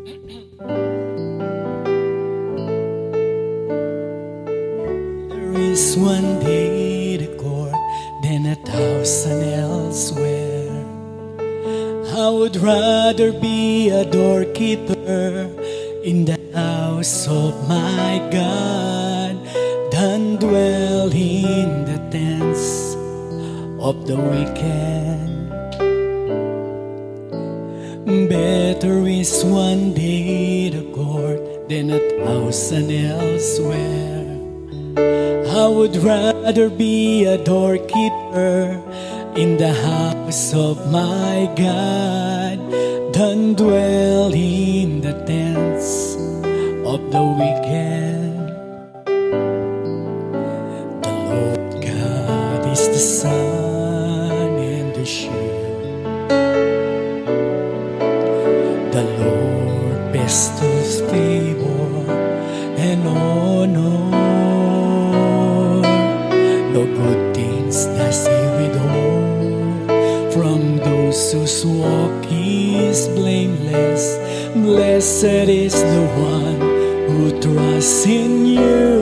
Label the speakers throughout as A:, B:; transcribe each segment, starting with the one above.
A: There is one day the court, then 1,000 elsewhere. I would rather be a doorkeeper in the house of my God than dwell in the tents of the wicked. Better is one day the court than 1,000 elsewhere. I would rather be a doorkeeper in the house of my God than dwell in the tents of the wicked. The Lord God is the sun and the shield. The Lord bestows favor and honor. No good things does He withhold from those whose walk is blameless. Blessed is the one who trusts in You.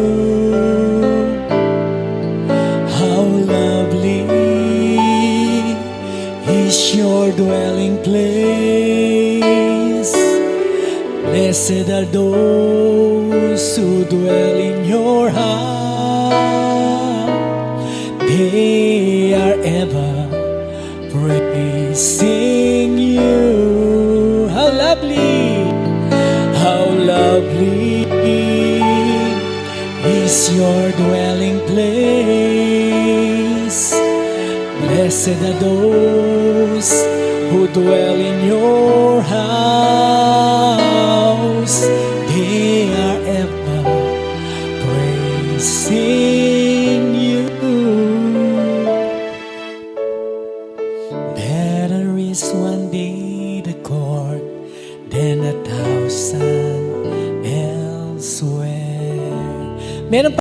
A: How lovely is Your dwelling place. Blessed are those who dwell in Your house. They are ever praising You. How lovely is Your dwelling place. Blessed are those who dwell in Your house. They are ever praising You. Better is one day the court than 1,000 elsewhere. Meron